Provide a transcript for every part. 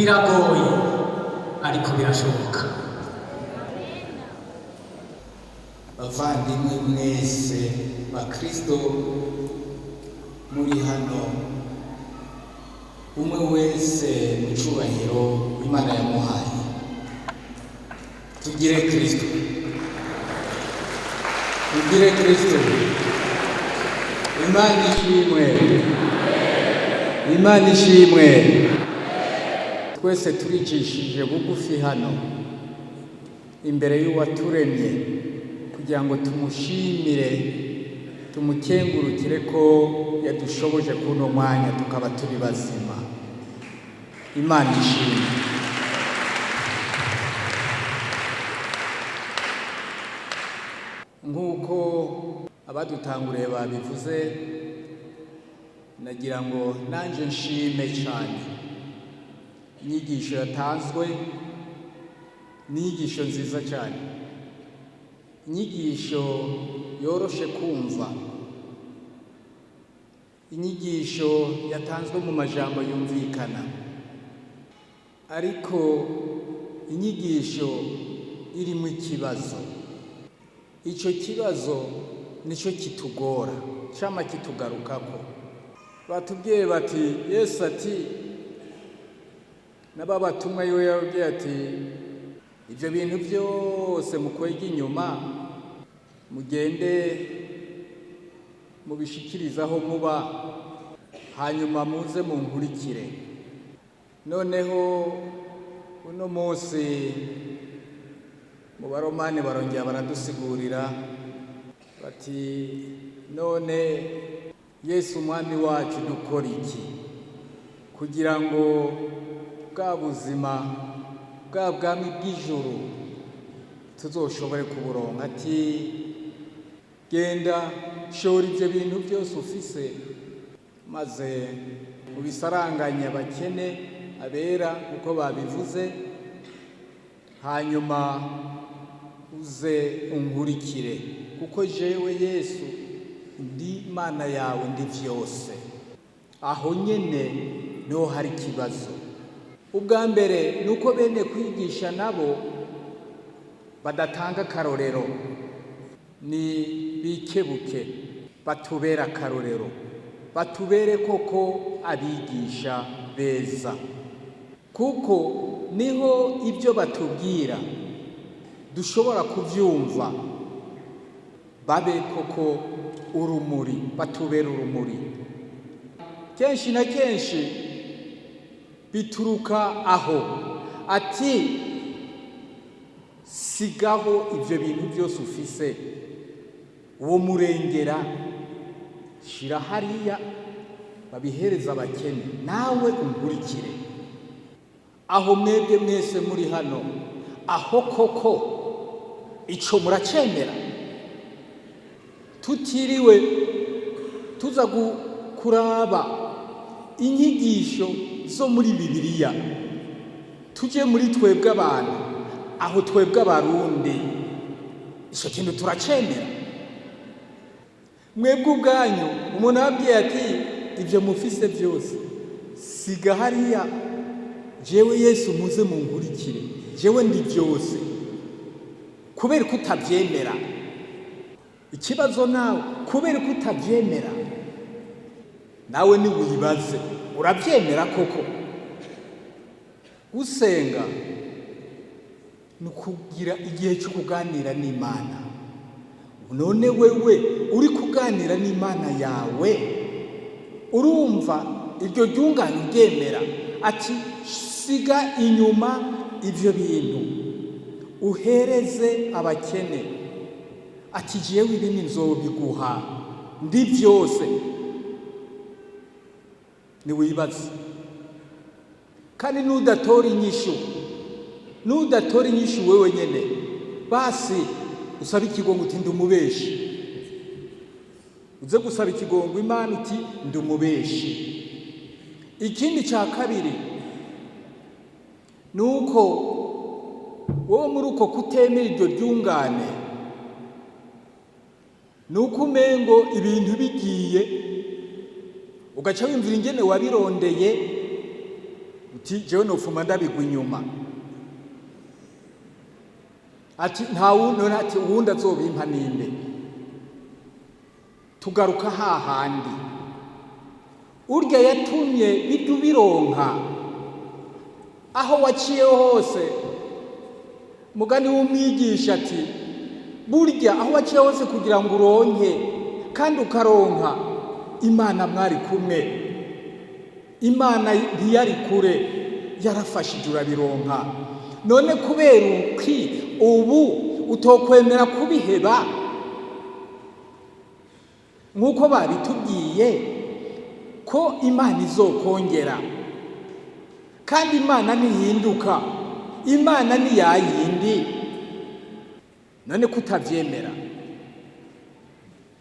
biragoye ariko birashoboka. Bavandimwe mwese bakristo muri hano, umwe wese mu cyubahiro Imana yamuhaye, tugire Kristo, tugire Kristo. Imana ishimwe, Imana ishimwe. Twese turicishije bugufi hano imbere y'uwaturemye kugira ngo tumushimire, tumukengurukire ko yadushoboje kuno mwanya tukaba turi bazima. Imana ishimwe. Nk'uko abadutanguriye babivuze, nagira ngo nanje nshime cyane inyigisho yatanzwe, n'inyigisho nziza cyane, inyigisho yoroshe kumva, inyigisho yatanzwe mu majambo yumvikana, ariko inyigisho irimo ikibazo. Icyo kibazo nicyo kitugora, cyama kitugarukako. Batubwiye bati Yesu ati n'ababatumwa yiwe yabwiye ati ibyo bintu byose mukwega inyuma mugende mubishikirizaho muba, hanyuma muze munkurikire. Noneho uno munsi mu baromani barongera baradusigurira bati none Yesu umwami wacu dukora iki kugira ngo bwa buzima bwa bwami bw'ijuru tuzoshobore kuburonka? Ati genda shora ibyo bintu byose ufise, maze ubisaranganye abakene abera uko babivuze, hanyuma uze unkurikire, kuko jewe Yesu ndi Imana yawe, ndi vyose. Aho nyene niho hari ikibazo. Ubwa mbere nuko bene kwigisha nabo badatanga akarorero, ni bikebuke batubera akarorero, batubere koko abigisha beza, kuko niho ibyo batubwira dushobora kuvyumva, babe koko urumuri, batubera urumuri. Kenshi na kenshi bituruka aho, ati sigaho ibyo bintu byose ufise, uwo murengera shira hariya babihereza abakene, nawe unkurikire. Aho mwebwe mwese muri hano, aho koko ico muracemera, tutiriwe tuza kuraba inyigisho zo muri Bibiliya, tuje muri twebwe abantu, aho twebwe abarundi ico kintu turacemera. Mwebwe ubwanyu umuntu abwiye ati ibyo mufise byose siga hariya, jewe Yesu muze munkurikire, jewe ndi byose, kubera ko utabyemera. Ikibazo nawe kubera ko utabyemera, nawe ni wibaze, urabyemera koko? Gusenga ni kugira igihe cyo kuganira n'Imana. None wewe uri kuganira n'Imana yawe, urumva iryo ryungane uryemera? Ati siga inyuma ibyo bintu uhereze abakene. Ati jewe ibindi nzobiguha, ndi byose. Ni wibaze. Kandi nudatora inyishu wewe nyene, basi usaba ikigongo uti ndi umubeshi. Uze gusaba ikigongo Imana uti ndi umubeshi. Ikindi cya kabiri nuko wowe muri uko kutemera iryo ryungane, nuko umengo ibintu bigiye ugaca wimvira ingene wabirondeye uti jewe nofuma ndabigwa inyuma, ati nta wundi, ati uwundi azobimpa ninde. Tugaruka hahandi urya yatumye bidu bironka aho waciye hose. Mugani w'umwigisha ati burya aho waciye hose kugira ngo uronke kandi ukaronka, Imana mwari kumwe. Imana ntiyari kure, yarafashije urabironka. None kubera uki ubu utokwemera kubiheba nk'uko babitubwiye ko Imana izokongera, kandi Imana ntihinduka, Imana ni yayindi. None kutavyemera,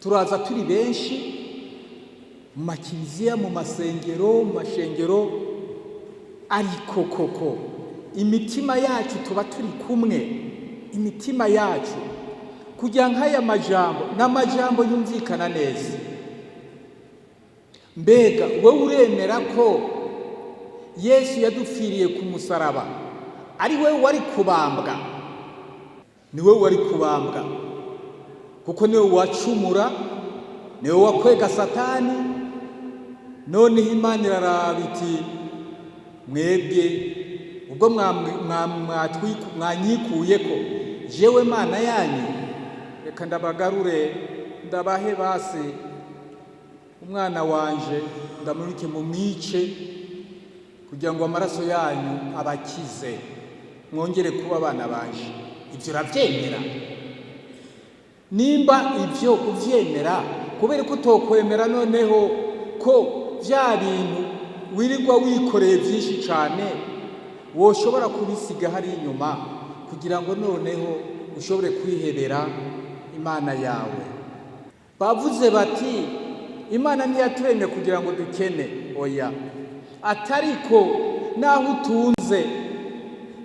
turaza turi benshi mu makiliziya, mu masengero, mu mashengero, ariko koko imitima yacu tuba turi kumwe, imitima yacu kugira nk'aya majambo n'amajambo yumvikana neza. Mbega wewe uremera ko Yesu yadupfiriye ku musaraba ari wewe wari kubambwa? Ni wewe wari kubambwa, kuko niwe wacumura, niwe wakwega Satani. Noneho Imana iraraba iti mwebwe ubwo mwanyikuyeko, jewe Mana yanyu, reka ndabagarure ndabahe basi umwana wanje, ndamurike mu mwice kugira ngo amaraso yanyu abakize, mwongere kuba abana banje. Ibyo urabyemera? Nimba ibyo uvyemera, kubera ko utokwemera noneho ko vya bintu wirirwa wikoreye byinshi cyane woshobora kubisiga hari inyuma, kugira ngo noneho ushobore kwihebera Imana yawe. Bavuze bati Imana ntiyaturemye kugira ngo dukene, oya. Atariko naho utunze,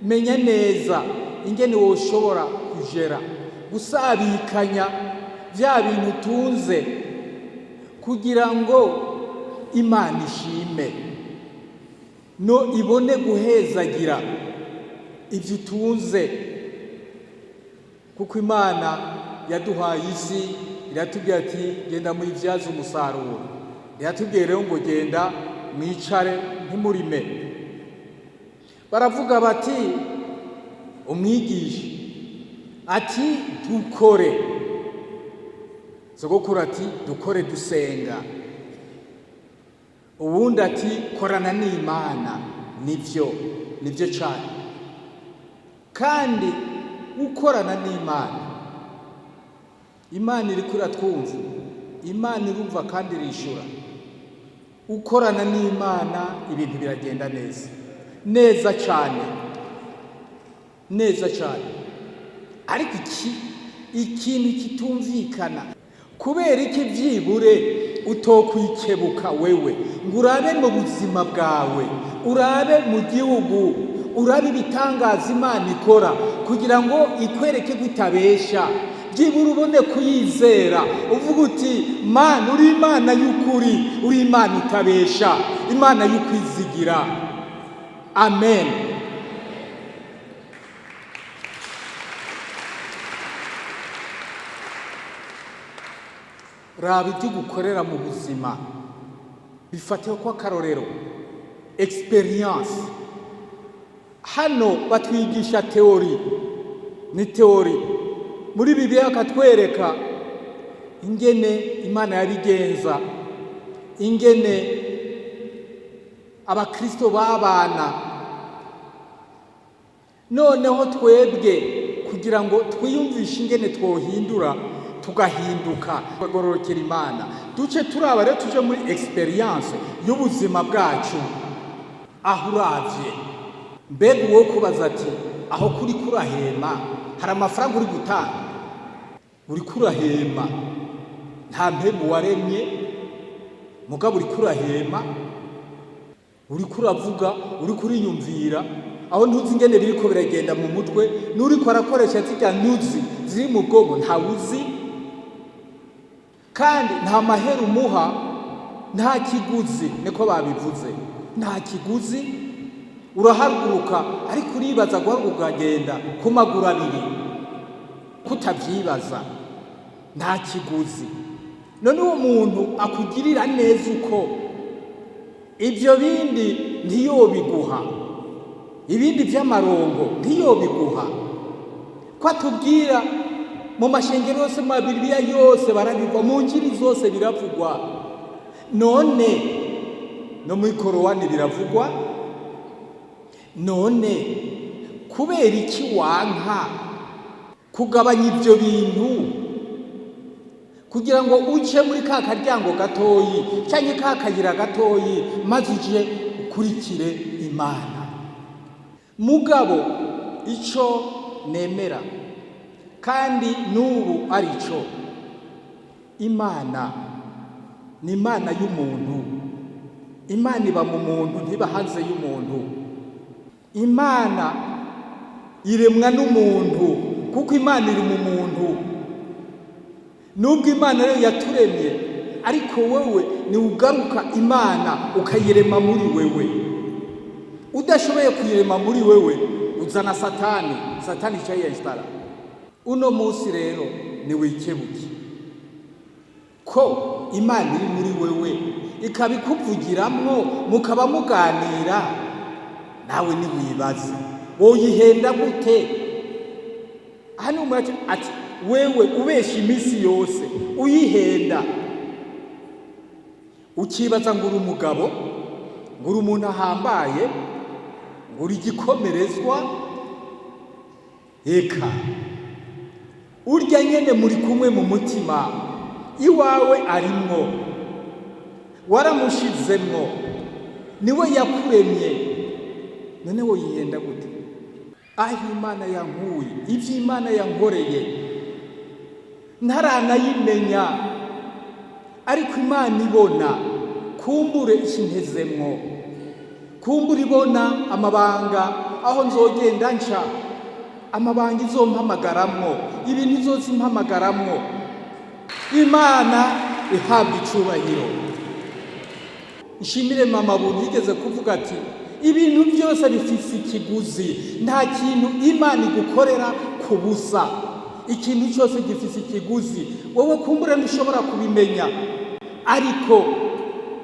menya neza ingene woshobora kujera gusabikanya vya bintu utunze, kugira ngo Imana ishime, no ibone guhezagira ibyo utunze. Kuko Imana yaduhaye isi, iratubwira ati genda muyibyaze umusaruro. Iratubwira rero ngo genda mwicare ntimurime. Baravuga bati umwigisha ati dukore, sogokuru ati dukore dusenga, ubundi ati korana n'Imana. Nibyo cyane, kandi ukorana n'Imana, Imana iri kuratwumva, Imana irumva kandi irishura. Ukorana n'Imana ibintu biragenda neza cyane, neza cyane. Ariko ikintu kitumvikana, kubera iki byibure utokwikebuka wewe ngo urabe mu buzima bwawe, urabe mu gihugu, urabe ibitangaza Imana ikora, kugira ngo ikwereke gutabesha, byibura ubone kuyizera, uvuga uti Mana uri Imana y'ukuri, uri Imana utabesha, Imana y'ukwizigira. Amen. Raba ibyo gukorera mu buzima, bifatiye ko akarorero experience. Hano batwigisha teori, ni teori. Muri Bibiliya akatwereka ingene Imana yabigenza, ingene abakristo babana. Noneho twebwe kugira ngo twiyumvishe ingene twohindura tugahinduka, bagororokera Imana, duce turaba rero tuje muri experience y'ubuzima bwacu. Aho uravye, mbega uwo kubaza ati aho kuri kurahema hari amafaranga uri gutanga, uri kurahema, nta mpemu waremye, mugabo uri kurahema, uri kuravuga, uri kuriyumvira, aho ntuzi ingene biriko biragenda mu mutwe, n'uri ko arakoresha zirya nyuzi ziri mu bwonko ntawuzi, kandi nta mahera umuha, nta kiguzi. Niko babivuze, nta kiguzi. urahaguruka ariko uribaza guhaguruka ukagenda ku maguru abiri kutavyibaza nta kiguzi. None uwo muntu akugirira neza uko ibyo bindi ntiyobiguha, ibindi by'amarongo ntiyobiguha. Ko atubwira mu mashengero yose, mu Bibiliya yose barabigwa, mu njiri zose biravugwa, none no muri korowani biravugwa. None kubera iki wanka kugabanya ibyo bintu kugira ngo uce muri ka karyango gatoyi cyangwa ka kayira gatoyi maze uje ukurikire Imana? Mugabo ico nemera kandi n'ubu ari cyo, Imana ni Imana y'umuntu. Imana iba mu muntu, ntiba hanze y'umuntu. Imana iremwa n'umuntu kuko Imana iri mu muntu. Nubwo Imana rero yaturemye, ariko wewe ni ugaruka Imana ukayirema muri wewe. Udashoboye kuyirema muri wewe uzana Satani cyayestara. Uno munsi rero ni wikebuki ko Imana iri muri wewe, ikabikuvugiramwo, mukaba muganira. Nawe ni wibaze woyihenda gute? Hano umuraje ati wewe ubesha imisi yose uyihenda, ukibaza ngo uri umugabo, ngo uri umuntu ahambaye, ngo uri igikomerezwa. Eka urya nyene muri kumwe mu mutima, iwawe arimwo, waramushizemwo, niwe yakuremye. None woyihenda gute? Aho Imana yankuye, ivyo Imana yankoreye ntaranayimenya, ariko Imana ibona, kumbure ishintezemwo, kumbure ibona amabanga aho nzogenda nca, amabanga izompamagaramwo, ibintu izozimpamagaramwo. Imana ihabwa icubahiro. Nshimire mama buntu yigeze kuvuga ati ibintu byose bifise ikiguzi, nta kintu Imana igukorera ku busa. Ikintu cyose gifise ikiguzi, wowe kumbura ntushobora kubimenya, ariko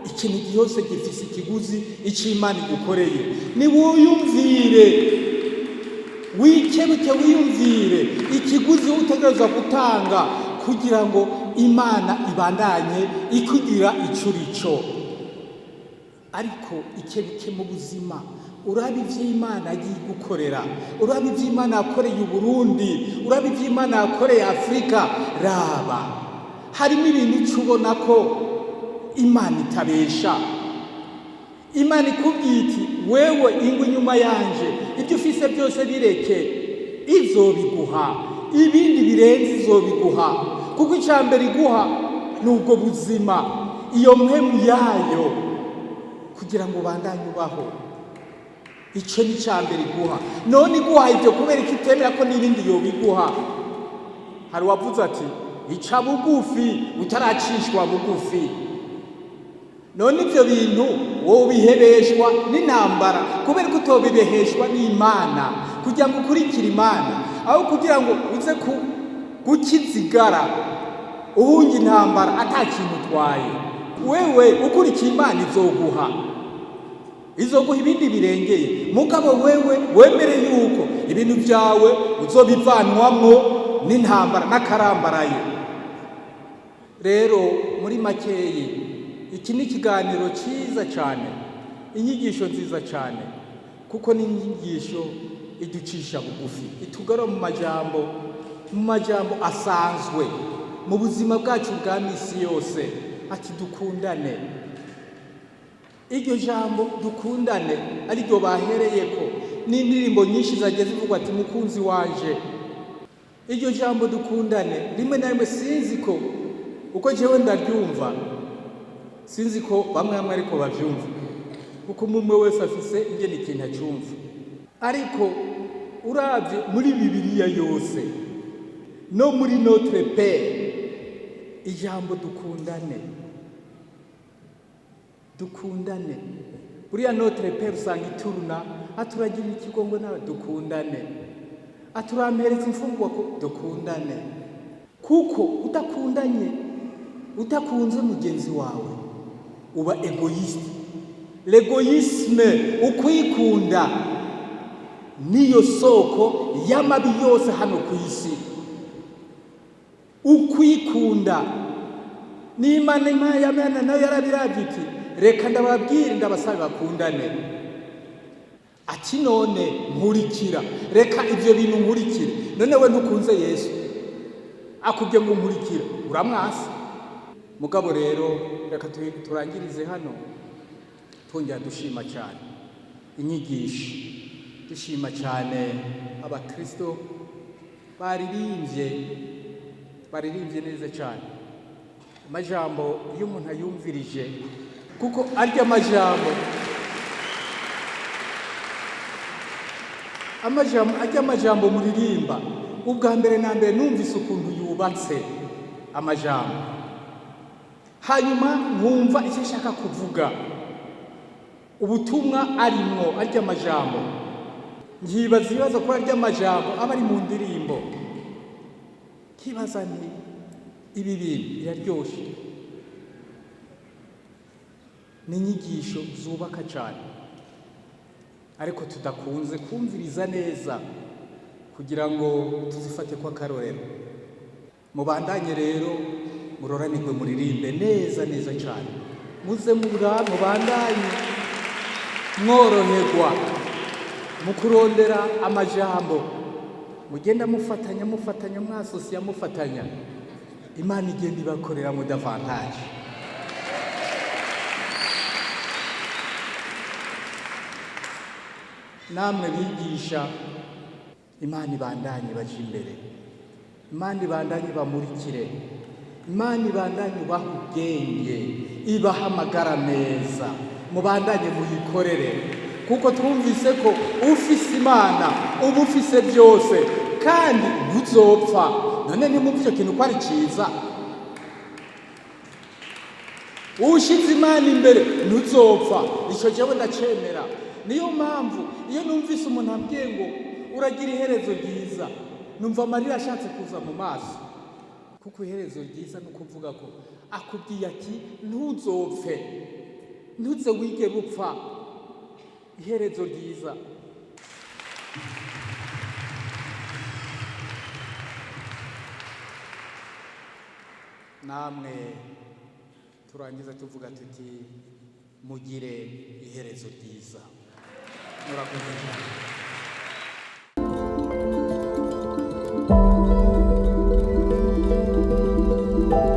ikintu cyose gifise ikiguzi icyo Imana igukoreye. Ni wiyumvire, wikebuke wiyumvire ikiguzi utegereza gutanga kugira ngo Imana ibandanye ikugira icurico. Ariko ikebuke mu buzima, urabe ivyo Imana agiye gukorera, urabe ivyo Imana yakoreye Uburundi, urabe ivyo Imana yakoreye Afrika. Raba, harimo ibintu ubona ko Imana itabesha. Imana ikubwiye iti wewe ingwa inyuma yanje, ibyo ufise byose bireke, izobiguha, ibindi birenze izobiguha. Kuko icyambere iguha nubwo buzima, iyo mpemu yayo, kugira ngo bandanye ubaho. Ico ni cyambere iguha. None iguha ibyo kubera ikitemera ko n'ibindi yobiguha. Hari wavuze ati ica bugufi utaracishwa bugufi. None ibyo bintu wowe bihebeshwa n'intambara, kubera ko utobibeheshwa n'Imana, kugira ngo ukurikire Imana, aho kugira ngo uze gukizigara uhunga intambara atakintu utwaye. Wewe ukurikiye Imana izoguha ibindi birengeye. Mugabo wewe wemere yuko ibintu byawe uzobivanwamwo n'intambara n'akarambaraye. Rero muri makeyi, iki ni ikiganiro cyiza cyane, inyigisho nziza cyane, kuko ni inyigisho iducisha bugufi, itugara mu majambo asanzwe mu buzima bwacu bwa misi yose. Ati dukundane. Iryo jambo dukundane ariryo bahereyeko n'indirimbo nyinshi zagiye zivugwa ati mukunzi wanje. Iryo jambo dukundane rimwe na rimwe sinzi ko uko jewe ndaryumva, sinzi ko bamwe ariko bavyumva, kuko umwe wese afise ingene ikintu acyumva. Ariko uravye muri Bibiliya yose no muri Notre Père, ijambo dukundane buriya notre père usanga ituruna aturagira ikigongo nawe dukundane, aturampereza imfungwa ko dukundane, kuko udakunze mugenzi wawe uba egoiste. L'egoisme, ukwikunda niyo soko y'amabi yose hano ku isi. Ukwikunda n'Imana yamana nayo yarabirabye iti reka ndababwire ndabasaba bakundane, ati none nkurikira, reka ibyo bintu nkurikire. None we ntukunze Yesu akubye ngo nkurikira, uramwasa. Mugabo rero reka turangirize hano twongera dushima cyane inyigisho, dushima cyane abakristo baririmbye neza cyane amajambo iyo umuntu ayumvirije, kuko arya amajambo muririmba ubwa mbere na mbere numvise ukuntu yubatse amajambo, hanyuma nkumva icyo ashaka kuvuga, ubutumwa arimwo arya amajambo, nkibaza ibibazo ko arya amajambo aba ari mu ndirimbo, kibaza nti ibi bintu biraryoshe, ni inyigisho zubaka cyane, ariko tudakunze kumviriza neza kugira ngo tuzifate kwa karorero. Mubandanye rero muroranirwe muririmbe neza cyane, muze mubandanye mworoherwa mu kurondera amajambo, mugenda mufatanya mwasosiya mufatanya, Imana igenda ibakorera mu davantage. Namwe bigisha, Imana ibandanye baje imbere, Imana ibandanye bamurikire, Imana ibandanye ubaha ubwenge, ibaha amagara meza, mubandanye muyikorere, kuko twumvise ko ufise Imana uba ufise byose kandi ntuzopfa. None nimumva icyo kintu ko ari cyiza, ushize Imana imbere ntuzopfa, icyo jewe ndacemera. Niyo mpamvu iyo numvise umuntu ambwiye ngo uragira iherezo ryiza, numva amarira ashatse kuza mu maso, kuko iherezo ryiza ni ukuvuga ko akubwiye ati ntuzopfe, ntuze wige gupfa, iherezo ryiza. Namwe turangiza tuvuga tuti mugire iherezo ryiza. Murakoze.